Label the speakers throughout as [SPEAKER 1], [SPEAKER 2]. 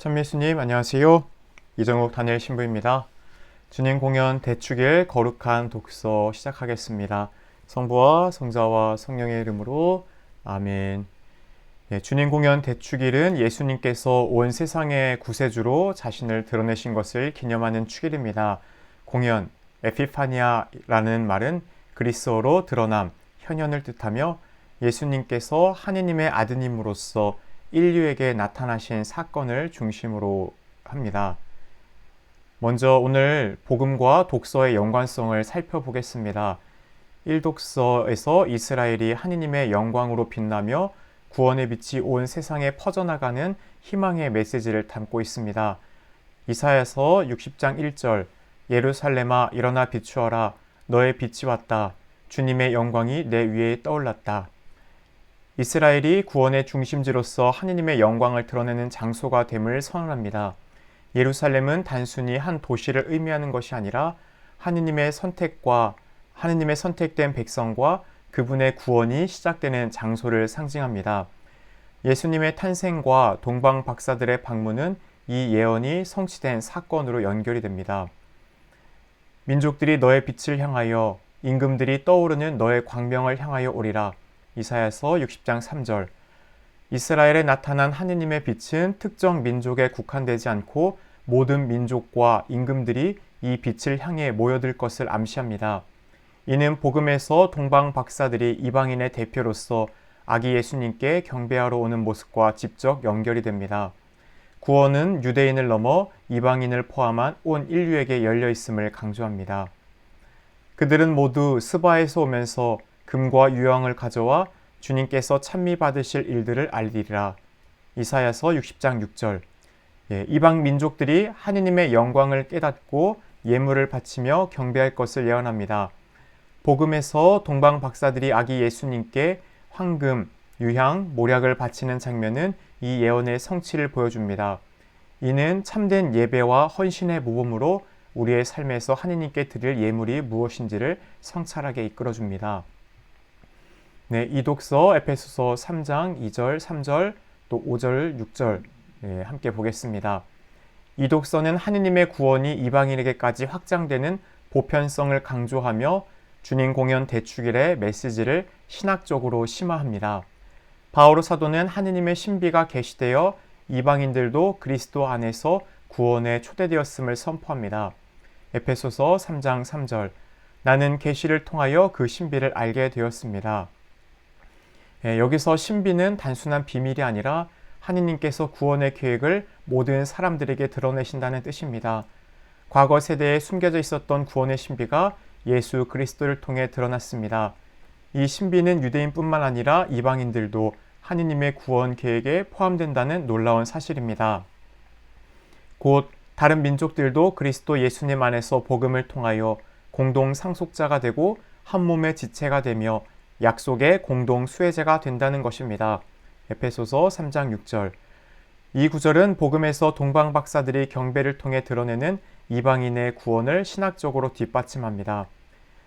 [SPEAKER 1] 천미수님 안녕하세요. 이정욱 단일 신부입니다. 주님 공연 대축일 거룩한 독서 시작하겠습니다. 성부와 성자와 성령의 이름으로 아멘. 주님 공연 대축일은 예수님께서 온 세상의 구세주로 자신을 드러내신 것을 기념하는 축일입니다. 공연, 에피파니아라는 말은 그리스어로 드러남, 현현을 뜻하며 예수님께서 하느님의 아드님으로서 인류에게 나타나신 사건을 중심으로 합니다. 먼저 오늘 복음과 독서의 연관성을 살펴보겠습니다. 1독서에서 이스라엘이 하느님의 영광으로 빛나며 구원의 빛이 온 세상에 퍼져나가는 희망의 메시지를 담고 있습니다. 이사야서 60장 1절 예루살렘아 일어나 비추어라 너의 빛이 왔다 주님의 영광이 내 위에 떠올랐다. 이스라엘이 구원의 중심지로서 하느님의 영광을 드러내는 장소가 됨을 선언합니다. 예루살렘은 단순히 한 도시를 의미하는 것이 아니라 하느님의 선택된 백성과 그분의 구원이 시작되는 장소를 상징합니다. 예수님의 탄생과 동방 박사들의 방문은 이 예언이 성취된 사건으로 연결이 됩니다. 민족들이 너의 빛을 향하여 임금들이 떠오르는 너의 광명을 향하여 오리라. 이사야서 60장 3절 이스라엘에 나타난 하느님의 빛은 특정 민족에 국한되지 않고 모든 민족과 임금들이 이 빛을 향해 모여들 것을 암시합니다. 이는 복음에서 동방 박사들이 이방인의 대표로서 아기 예수님께 경배하러 오는 모습과 직접 연결이 됩니다. 구원은 유대인을 넘어 이방인을 포함한 온 인류에게 열려 있음을 강조합니다. 그들은 모두 스바에서 오면서 금과 유황을 가져와 주님께서 찬미 받으실 일들을 알리리라. 이사야서 60장 6절 이방 민족들이 하느님의 영광을 깨닫고 예물을 바치며 경배할 것을 예언합니다. 복음에서 동방 박사들이 아기 예수님께 황금, 유향, 모략을 바치는 장면은 이 예언의 성취를 보여줍니다. 이는 참된 예배와 헌신의 모범으로 우리의 삶에서 하느님께 드릴 예물이 무엇인지를 성찰하게 이끌어줍니다. 이 독서 에베소서 3장 2절, 3절, 또 5절, 6절 함께 보겠습니다. 이 독서는 하느님의 구원이 이방인에게까지 확장되는 보편성을 강조하며 주님 공연 대축일의 메시지를 신학적으로 심화합니다. 바오로 사도는 하느님의 신비가 계시되어 이방인들도 그리스도 안에서 구원에 초대되었음을 선포합니다. 에베소서 3장 3절 나는 계시를 통하여 그 신비를 알게 되었습니다. 여기서 신비는 단순한 비밀이 아니라 하느님께서 구원의 계획을 모든 사람들에게 드러내신다는 뜻입니다. 과거 세대에 숨겨져 있었던 구원의 신비가 예수 그리스도를 통해 드러났습니다. 이 신비는 유대인뿐만 아니라 이방인들도 하느님의 구원 계획에 포함된다는 놀라운 사실입니다. 곧 다른 민족들도 그리스도 예수님 안에서 복음을 통하여 공동 상속자가 되고 한 몸의 지체가 되며 약속의 공동 수혜자가 된다는 것입니다. 에베소서 3장 6절 이 구절은 복음에서 동방 박사들이 경배를 통해 드러내는 이방인의 구원을 신학적으로 뒷받침합니다.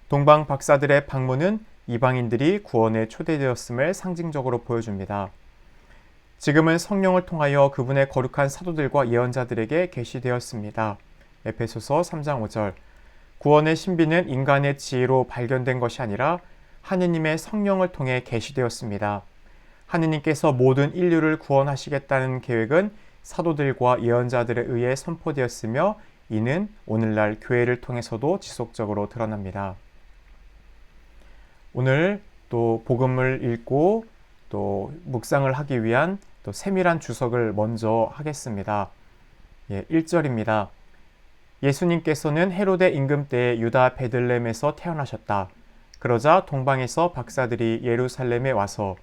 [SPEAKER 1] 동방 박사들의 방문은 이방인들이 구원에 초대되었음을 상징적으로 보여줍니다. 지금은 성령을 통하여 그분의 거룩한 사도들과 예언자들에게 계시되었습니다. 에베소서 3장 5절 구원의 신비는 인간의 지혜로 발견된 것이 아니라 하느님의 성령을 통해 계시되었습니다. 하느님께서 모든 인류를 구원하시겠다는 계획은 사도들과 예언자들에 의해 선포되었으며 이는 오늘날 교회를 통해서도 지속적으로 드러납니다. 오늘 또 복음을 읽고 또 묵상을 하기 위한 또 세밀한 주석을 먼저 하겠습니다. 1절입니다. 예수님께서는 헤로데 임금 때에 유다 베들레헴에서 태어나셨다. 그러자 동방에서 박사들이 예루살렘에 와서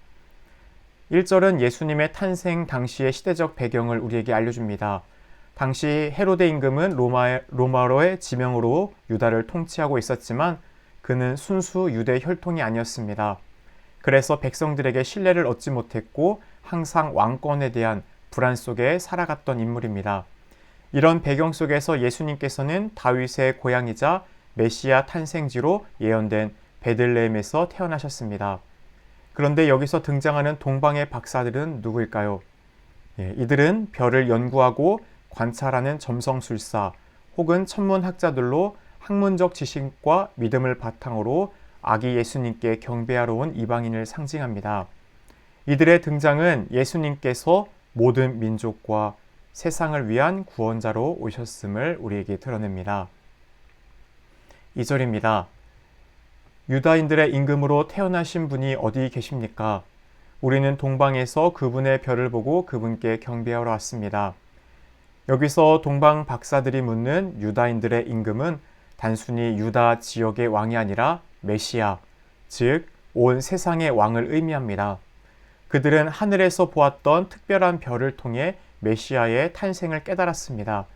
[SPEAKER 1] 1절은 예수님의 탄생 당시의 시대적 배경을 우리에게 알려줍니다. 당시 헤로데 임금은 로마로의 지명으로 유다를 통치하고 있었지만 그는 순수 유대 혈통이 아니었습니다. 그래서 백성들에게 신뢰를 얻지 못했고 항상 왕권에 대한 불안 속에 살아갔던 인물입니다. 이런 배경 속에서 예수님께서는 다윗의 고향이자 메시아 탄생지로 예언된 베들레헴에서 태어나셨습니다. 그런데 여기서 등장하는 동방의 박사들은 누구일까요? 이들은 별을 연구하고 관찰하는 점성술사 혹은 천문학자들로 학문적 지식과 믿음을 바탕으로 아기 예수님께 경배하러 온 이방인을 상징합니다. 이들의 등장은 예수님께서 모든 민족과 세상을 위한 구원자로 오셨음을 우리에게 드러냅니다. 2절입니다. 유다인들의 임금으로 태어나신 분이 어디 계십니까? 우리는 동방에서 그분의 별을 보고 그분께 경배하러 왔습니다. 여기서 동방 박사들이 묻는 유다인들의 임금은 단순히 유다 지역의 왕이 아니라 메시아, 즉 온 세상의 왕을 의미합니다. 그들은 하늘에서 보았던 특별한 별을 통해 메시아의 탄생을 깨달았습니다.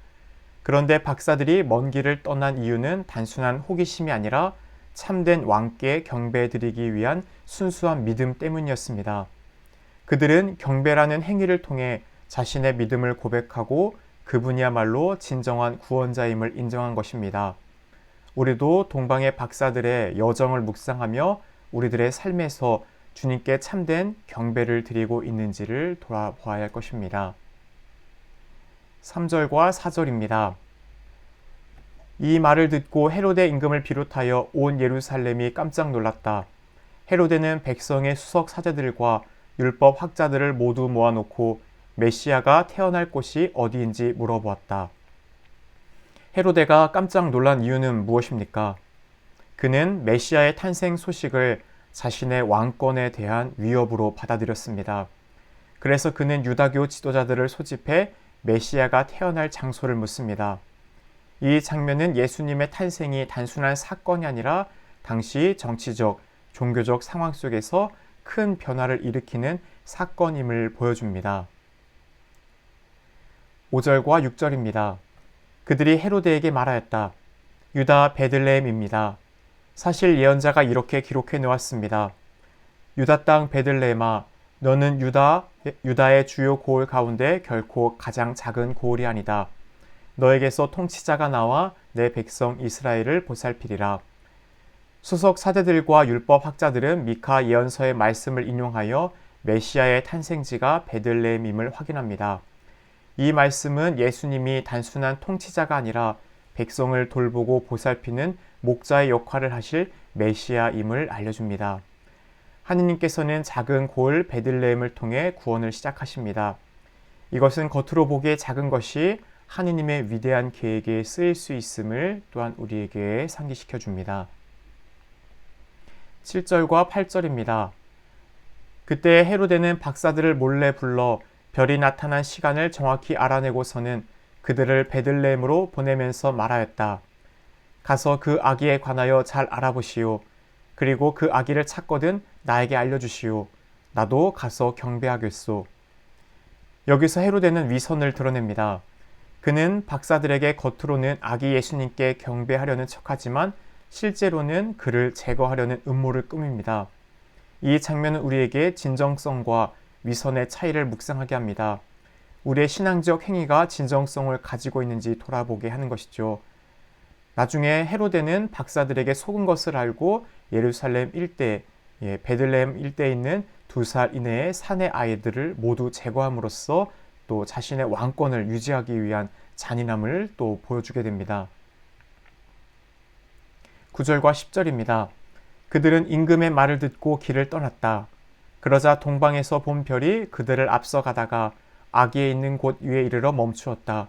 [SPEAKER 1] 그런데 박사들이 먼 길을 떠난 이유는 단순한 호기심이 아니라 참된 왕께 경배드리기 위한 순수한 믿음 때문이었습니다. 그들은 경배라는 행위를 통해 자신의 믿음을 고백하고 그분이야말로 진정한 구원자임을 인정한 것입니다. 우리도 동방의 박사들의 여정을 묵상하며 우리들의 삶에서 주님께 참된 경배를 드리고 있는지를 돌아보아야 할 것입니다. 3절과 4절입니다. 이 말을 듣고 헤로데 임금을 비롯하여 온 예루살렘이 깜짝 놀랐다. 헤로데는 백성의 수석 사제들과 율법 학자들을 모두 모아놓고 메시아가 태어날 곳이 어디인지 물어보았다. 헤로데가 깜짝 놀란 이유는 무엇입니까? 그는 메시아의 탄생 소식을 자신의 왕권에 대한 위협으로 받아들였습니다. 그래서 그는 유다교 지도자들을 소집해 메시아가 태어날 장소를 묻습니다. 이 장면은 예수님의 탄생이 단순한 사건이 아니라 당시 정치적, 종교적 상황 속에서 큰 변화를 일으키는 사건임을 보여줍니다. 5절과 6절입니다. 그들이 헤로데에게 말하였다. 유다 베들레헴입니다. 사실 예언자가 이렇게 기록해 놓았습니다. 유다 땅 베들레헴아, 너는 유다의 주요 고을 가운데 결코 가장 작은 고을이 아니다. 너에게서 통치자가 나와 내 백성 이스라엘을 보살피리라. 수석 사제들과 율법 학자들은 미카 예언서의 말씀을 인용하여 메시아의 탄생지가 베들레헴임을 확인합니다. 이 말씀은 예수님이 단순한 통치자가 아니라 백성을 돌보고 보살피는 목자의 역할을 하실 메시아임을 알려줍니다. 하느님께서는 작은 고을 베들레헴을 통해 구원을 시작하십니다. 이것은 겉으로 보기에 작은 것이 하느님의 위대한 계획에 쓰일 수 있음을 또한 우리에게 상기시켜 줍니다. 7절과 8절입니다. 그때 헤로데는 박사들을 몰래 불러 별이 나타난 시간을 정확히 알아내고서는 그들을 베들레헴으로 보내면서 말하였다. 가서 그 아기에 관하여 잘 알아보시오. 그리고 그 아기를 찾거든 나에게 알려주시오. 나도 가서 경배하겠소. 여기서 헤로데는 위선을 드러냅니다. 그는 박사들에게 겉으로는 아기 예수님께 경배하려는 척하지만 실제로는 그를 제거하려는 음모를 꾸밉니다. 이 장면은 우리에게 진정성과 위선의 차이를 묵상하게 합니다. 우리의 신앙적 행위가 진정성을 가지고 있는지 돌아보게 하는 것이죠. 나중에 헤로데는 박사들에게 속은 것을 알고 예루살렘 일대, 베들레헴 일대에 있는 2살 이내의 산의 아이들을 모두 제거함으로써 또 자신의 왕권을 유지하기 위한 잔인함을 또 보여주게 됩니다. 9절과 10절입니다. 그들은 임금의 말을 듣고 길을 떠났다. 그러자 동방에서 본 별이 그들을 앞서가다가 아기에 있는 곳 위에 이르러 멈추었다.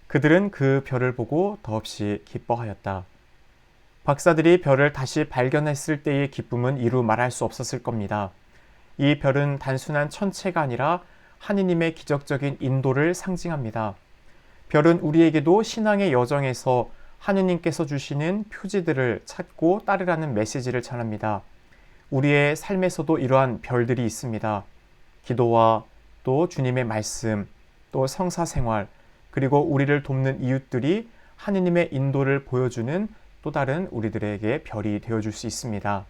[SPEAKER 1] 그들은 그 별을 보고 더없이 기뻐하였다. 박사들이 별을 다시 발견했을 때의 기쁨은 이루 말할 수 없었을 겁니다. 이 별은 단순한 천체가 아니라 하느님의 기적적인 인도를 상징합니다. 별은 우리에게도 신앙의 여정에서 하느님께서 주시는 표지들을 찾고 따르라는 메시지를 전합니다. 우리의 삶에서도 이러한 별들이 있습니다. 기도와 또 주님의 말씀, 또 성사생활, 그리고 우리를 돕는 이웃들이 하느님의 인도를 보여주는 또 다른 우리들에게 별이 되어줄 수 있습니다.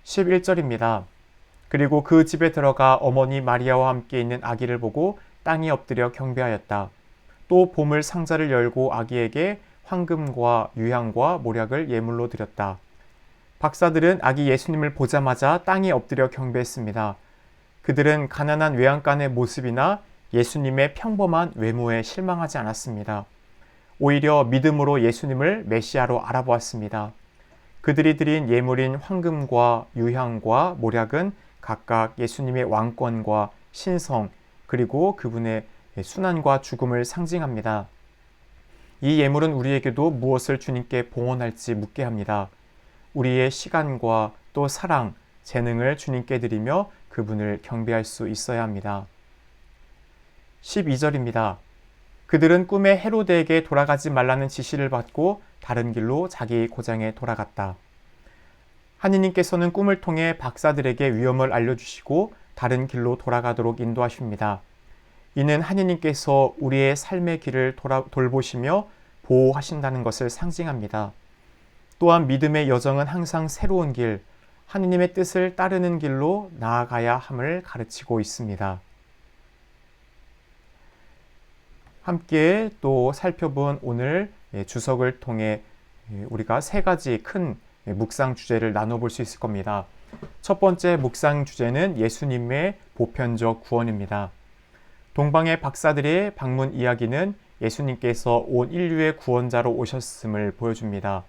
[SPEAKER 1] 11절입니다. 그리고 그 집에 들어가 어머니 마리아와 함께 있는 아기를 보고 땅에 엎드려 경배하였다. 또 보물 상자를 열고 아기에게 황금과 유향과 모략을 예물로 드렸다. 박사들은 아기 예수님을 보자마자 땅에 엎드려 경배했습니다. 그들은 가난한 외양간의 모습이나 예수님의 평범한 외모에 실망하지 않았습니다. 오히려 믿음으로 예수님을 메시아로 알아보았습니다. 그들이 드린 예물인 황금과 유향과 모략은 각각 예수님의 왕권과 신성 그리고 그분의 순환과 죽음을 상징합니다. 이 예물은 우리에게도 무엇을 주님께 봉헌할지 묻게 합니다. 우리의 시간과 또 사랑, 재능을 주님께 드리며 그분을 경배할 수 있어야 합니다. 12절입니다. 그들은 꿈에 헤로데에게 돌아가지 말라는 지시를 받고 다른 길로 자기 고장에 돌아갔다. 하느님께서는 꿈을 통해 박사들에게 위험을 알려주시고 다른 길로 돌아가도록 인도하십니다. 이는 하느님께서 우리의 삶의 길을 돌보시며 보호하신다는 것을 상징합니다. 또한 믿음의 여정은 항상 새로운 길, 하느님의 뜻을 따르는 길로 나아가야 함을 가르치고 있습니다. 함께 또 살펴본 오늘 주석을 통해 우리가 세 가지 큰 묵상 주제를 나눠볼 수 있을 겁니다. 첫 번째 묵상 주제는 예수님의 보편적 구원입니다. 동방의 박사들의 방문 이야기는 예수님께서 온 인류의 구원자로 오셨음을 보여줍니다.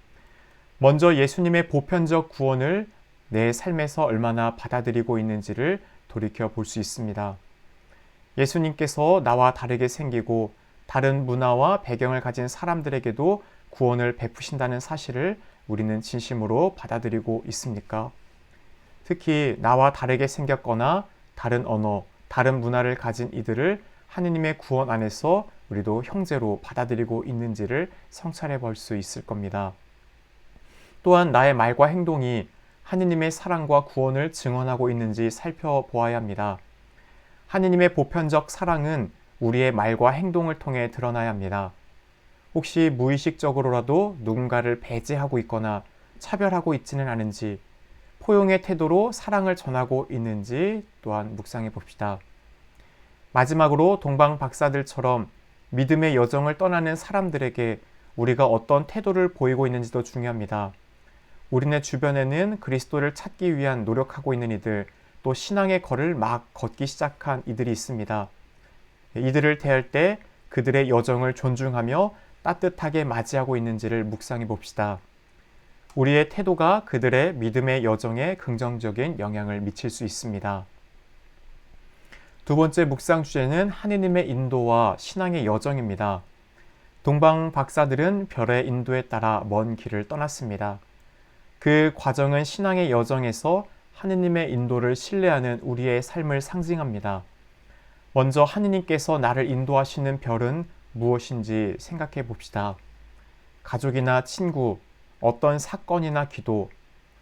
[SPEAKER 1] 먼저 예수님의 보편적 구원을 내 삶에서 얼마나 받아들이고 있는지를 돌이켜 볼 수 있습니다. 예수님께서 나와 다르게 생기고 다른 문화와 배경을 가진 사람들에게도 구원을 베푸신다는 사실을 우리는 진심으로 받아들이고 있습니까? 특히 나와 다르게 생겼거나 다른 언어, 다른 문화를 가진 이들을 하느님의 구원 안에서 우리도 형제로 받아들이고 있는지를 성찰해 볼 수 있을 겁니다. 또한 나의 말과 행동이 하느님의 사랑과 구원을 증언하고 있는지 살펴보아야 합니다. 하느님의 보편적 사랑은 우리의 말과 행동을 통해 드러나야 합니다. 혹시 무의식적으로라도 누군가를 배제하고 있거나 차별하고 있지는 않은지, 포용의 태도로 사랑을 전하고 있는지 또한 묵상해 봅시다. 마지막으로 동방 박사들처럼 믿음의 여정을 떠나는 사람들에게 우리가 어떤 태도를 보이고 있는지도 중요합니다. 우리네 주변에는 그리스도를 찾기 위한 노력하고 있는 이들, 또 신앙의 걸을 막 걷기 시작한 이들이 있습니다. 이들을 대할 때 그들의 여정을 존중하며 따뜻하게 맞이하고 있는지를 묵상해 봅시다. 우리의 태도가 그들의 믿음의 여정에 긍정적인 영향을 미칠 수 있습니다. 두 번째 묵상 주제는 하느님의 인도와 신앙의 여정입니다. 동방 박사들은 별의 인도에 따라 먼 길을 떠났습니다. 그 과정은 신앙의 여정에서 하느님의 인도를 신뢰하는 우리의 삶을 상징합니다. 먼저 하느님께서 나를 인도하시는 별은 무엇인지 생각해 봅시다. 가족이나 친구, 어떤 사건이나 기도,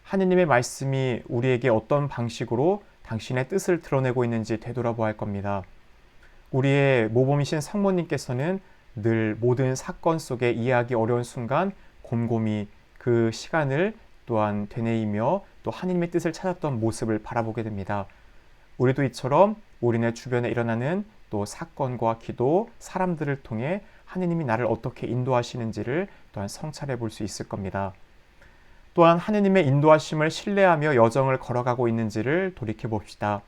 [SPEAKER 1] 하느님의 말씀이 우리에게 어떤 방식으로 당신의 뜻을 드러내고 있는지 되돌아보아야 할 겁니다. 우리의 모범이신 성모님께서는 늘 모든 사건 속에 이해하기 어려운 순간 곰곰이 그 시간을 또한 되뇌이며 또 하느님의 뜻을 찾았던 모습을 바라보게 됩니다. 우리도 이처럼 우리네 주변에 일어나는 또 사건과 기도, 사람들을 통해 하느님이 나를 어떻게 인도하시는지를 또한 성찰해 볼 수 있을 겁니다. 또한 하느님의 인도하심을 신뢰하며 여정을 걸어가고 있는지를 돌이켜 봅시다.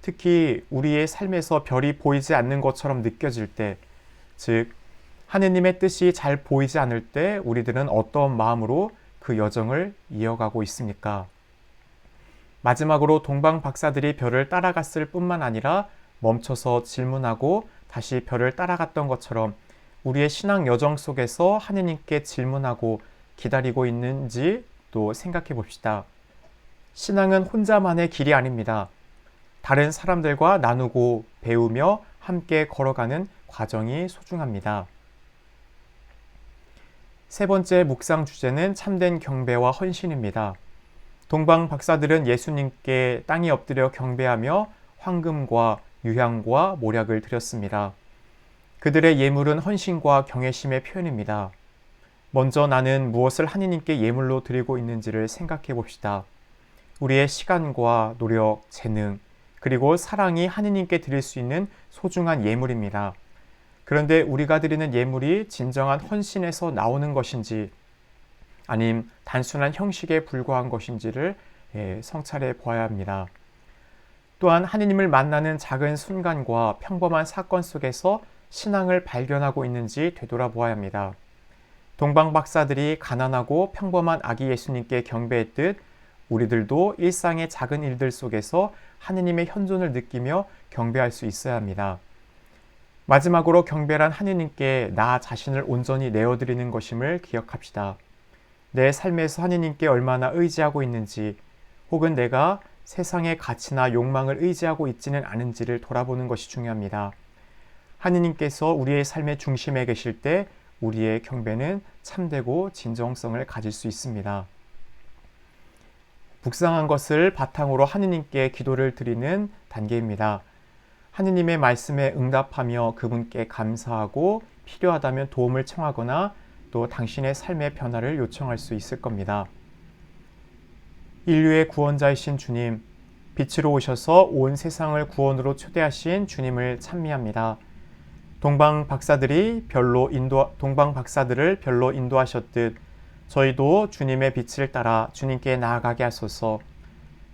[SPEAKER 1] 특히 우리의 삶에서 별이 보이지 않는 것처럼 느껴질 때, 즉 하느님의 뜻이 잘 보이지 않을 때 우리들은 어떤 마음으로 그 여정을 이어가고 있습니까? 마지막으로 동방 박사들이 별을 따라갔을 뿐만 아니라 멈춰서 질문하고 다시 별을 따라갔던 것처럼 우리의 신앙 여정 속에서 하느님께 질문하고 기다리고 있는지 또 생각해 봅시다. 신앙은 혼자만의 길이 아닙니다. 다른 사람들과 나누고 배우며 함께 걸어가는 과정이 소중합니다. 세 번째 묵상 주제는 참된 경배와 헌신입니다. 동방 박사들은 예수님께 땅에 엎드려 경배하며 황금과 유향과 모략을 드렸습니다. 그들의 예물은 헌신과 경외심의 표현입니다. 먼저 나는 무엇을 하느님께 예물로 드리고 있는지를 생각해 봅시다. 우리의 시간과 노력, 재능, 그리고 사랑이 하느님께 드릴 수 있는 소중한 예물입니다. 그런데 우리가 드리는 예물이 진정한 헌신에서 나오는 것인지 아님 단순한 형식에 불과한 것인지를 성찰해 보아야 합니다. 또한 하느님을 만나는 작은 순간과 평범한 사건 속에서 신앙을 발견하고 있는지 되돌아보아야 합니다. 동방 박사들이 가난하고 평범한 아기 예수님께 경배했듯 우리들도 일상의 작은 일들 속에서 하느님의 현존을 느끼며 경배할 수 있어야 합니다. 마지막으로 경배란 하느님께 나 자신을 온전히 내어드리는 것임을 기억합시다. 내 삶에서 하느님께 얼마나 의지하고 있는지, 혹은 내가 세상의 가치나 욕망을 의지하고 있지는 않은지를 돌아보는 것이 중요합니다. 하느님께서 우리의 삶의 중심에 계실 때 우리의 경배는 참되고 진정성을 가질 수 있습니다. 묵상한 것을 바탕으로 하느님께 기도를 드리는 단계입니다. 하느님의 말씀에 응답하며 그분께 감사하고 필요하다면 도움을 청하거나 또 당신의 삶의 변화를 요청할 수 있을 겁니다. 인류의 구원자이신 주님, 빛으로 오셔서 온 세상을 구원으로 초대하신 주님을 찬미합니다. 동방 박사들을 별로 인도하셨듯 저희도 주님의 빛을 따라 주님께 나아가게 하소서.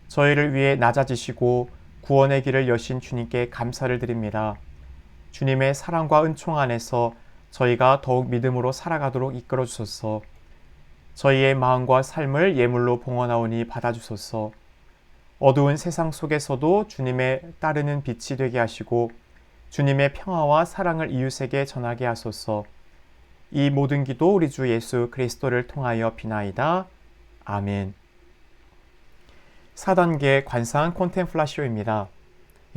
[SPEAKER 1] 저희를 위해 낮아지시고 구원의 길을 여신 주님께 감사를 드립니다. 주님의 사랑과 은총 안에서 저희가 더욱 믿음으로 살아가도록 이끌어 주소서. 저희의 마음과 삶을 예물로 봉헌하오니 받아주소서. 어두운 세상 속에서도 주님의 따르는 빛이 되게 하시고 주님의 평화와 사랑을 이웃에게 전하게 하소서. 이 모든 기도 우리 주 예수 그리스도를 통하여 비나이다. 아멘. 4단계 관상 콘템플라시오입니다.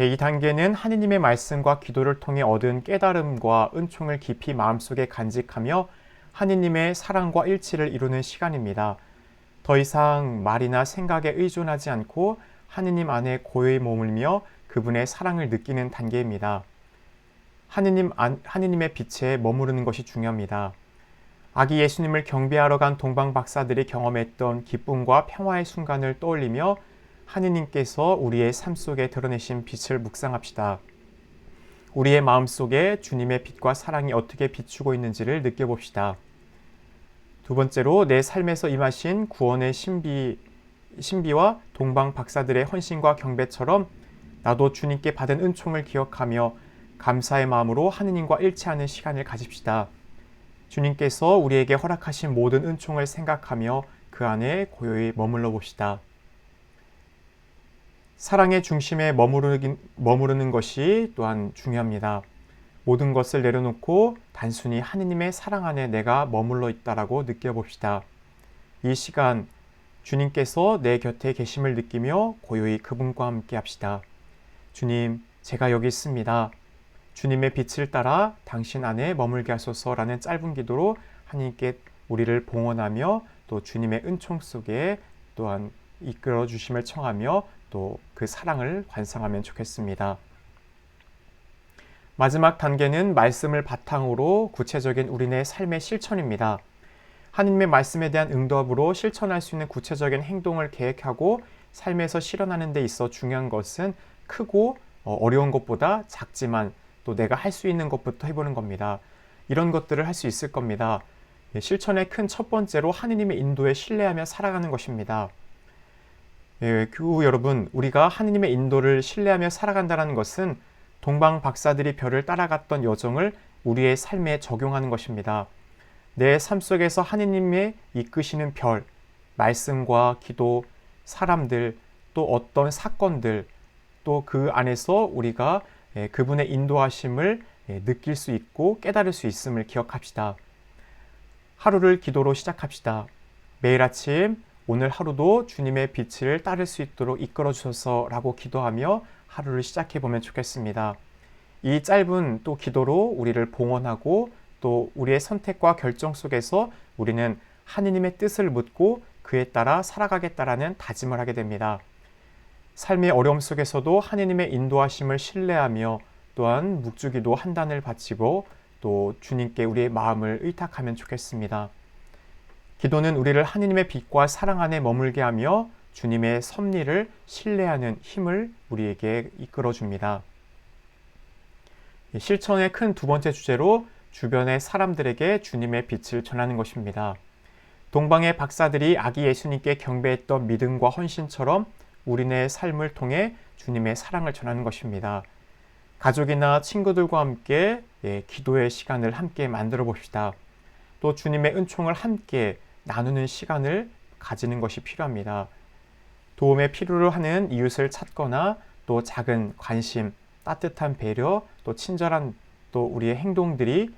[SPEAKER 1] 이 단계는 하느님의 말씀과 기도를 통해 얻은 깨달음과 은총을 깊이 마음속에 간직하며 하느님의 사랑과 일치를 이루는 시간입니다. 더 이상 말이나 생각에 의존하지 않고 하느님 안에 고요히 머물며 그분의 사랑을 느끼는 단계입니다. 하느님의 빛에 머무르는 것이 중요합니다. 아기 예수님을 경배하러 간 동방 박사들이 경험했던 기쁨과 평화의 순간을 떠올리며 하느님께서 우리의 삶 속에 드러내신 빛을 묵상합시다. 우리의 마음 속에 주님의 빛과 사랑이 어떻게 비추고 있는지를 느껴봅시다. 두 번째로 내 삶에서 임하신 구원의 신비와 동방 박사들의 헌신과 경배처럼 나도 주님께 받은 은총을 기억하며 감사의 마음으로 하느님과 일치하는 시간을 가집시다. 주님께서 우리에게 허락하신 모든 은총을 생각하며 그 안에 고요히 머물러 봅시다. 사랑의 중심에 머무르는 것이 또한 중요합니다. 모든 것을 내려놓고 단순히 하느님의 사랑 안에 내가 머물러 있다라고 느껴봅시다. 이 시간 주님께서 내 곁에 계심을 느끼며 고요히 그분과 함께 합시다. 주님, 제가 여기 있습니다. 주님의 빛을 따라 당신 안에 머물게 하소서라는 짧은 기도로 하나님께 우리를 봉헌하며 또 주님의 은총 속에 또한 이끌어 주심을 청하며 또 그 사랑을 관상하면 좋겠습니다. 마지막 단계는 말씀을 바탕으로 구체적인 우리네 삶의 실천입니다. 하느님의 말씀에 대한 응답으로 실천할 수 있는 구체적인 행동을 계획하고 삶에서 실현하는 데 있어 중요한 것은 크고 어려운 것보다 작지만 또 내가 할 수 있는 것부터 해보는 겁니다. 이런 것들을 할 수 있을 겁니다. 실천의 큰 첫 번째로 하느님의 인도에 신뢰하며 살아가는 것입니다. 교우 여러분, 우리가 하느님의 인도를 신뢰하며 살아간다는 것은 동방 박사들이 별을 따라갔던 여정을 우리의 삶에 적용하는 것입니다. 내 삶 속에서 하느님의 이끄시는 별, 말씀과 기도, 사람들, 또 어떤 사건들, 또 그 안에서 우리가 그분의 인도하심을 느낄 수 있고 깨달을 수 있음을 기억합시다. 하루를 기도로 시작합시다. 매일 아침 오늘 하루도 주님의 빛을 따를 수 있도록 이끌어 주소서라고 기도하며 하루를 시작해 보면 좋겠습니다. 이 짧은 또 기도로 우리를 봉헌하고 또 우리의 선택과 결정 속에서 우리는 하느님의 뜻을 묻고 그에 따라 살아가겠다라는 다짐을 하게 됩니다. 삶의 어려움 속에서도 하느님의 인도하심을 신뢰하며 또한 묵주기도 한 단을 바치고 또 주님께 우리의 마음을 의탁하면 좋겠습니다. 기도는 우리를 하느님의 빛과 사랑 안에 머물게 하며 주님의 섭리를 신뢰하는 힘을 우리에게 이끌어줍니다. 실천의 큰 두 번째 주제로 주변의 사람들에게 주님의 빛을 전하는 것입니다. 동방의 박사들이 아기 예수님께 경배했던 믿음과 헌신처럼 우리네 삶을 통해 주님의 사랑을 전하는 것입니다. 가족이나 친구들과 함께 기도의 시간을 함께 만들어 봅시다. 또 주님의 은총을 함께 나누는 시간을 가지는 것이 필요합니다. 도움의 필요로 하는 이웃을 찾거나 또 작은 관심, 따뜻한 배려, 또 친절한 또 우리의 행동들이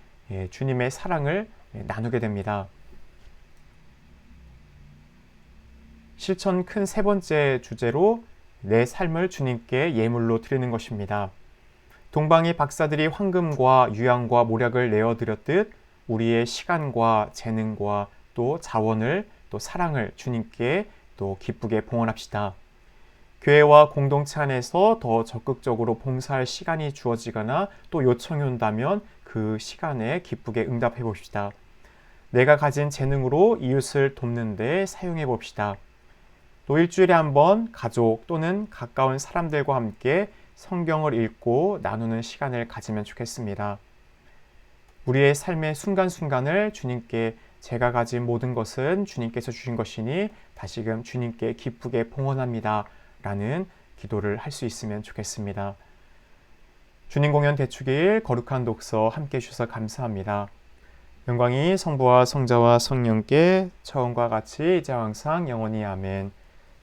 [SPEAKER 1] 주님의 사랑을 나누게 됩니다. 실천 큰 세 번째 주제로 내 삶을 주님께 예물로 드리는 것입니다. 동방의 박사들이 황금과 유향과 모략을 내어드렸듯 우리의 시간과 재능과 또 자원을 또 사랑을 주님께 또 기쁘게 봉헌합시다. 교회와 공동체 안에서 더 적극적으로 봉사할 시간이 주어지거나 또 요청이 온다면 그 시간에 기쁘게 응답해 봅시다. 내가 가진 재능으로 이웃을 돕는 데 사용해 봅시다. 또 일주일에 한 번 가족 또는 가까운 사람들과 함께 성경을 읽고 나누는 시간을 가지면 좋겠습니다. 우리의 삶의 순간순간을 주님께 제가 가진 모든 것은 주님께서 주신 것이니 다시금 주님께 기쁘게 봉헌합니다. 라는 기도를 할 수 있으면 좋겠습니다. 주님 공연 대축일 거룩한 독서 함께 해주셔서 감사합니다. 영광이 성부와 성자와 성령께 처음과 같이 이제 항상 영원히 아멘.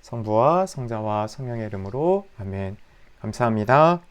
[SPEAKER 1] 성부와 성자와 성령의 이름으로 아멘. 감사합니다.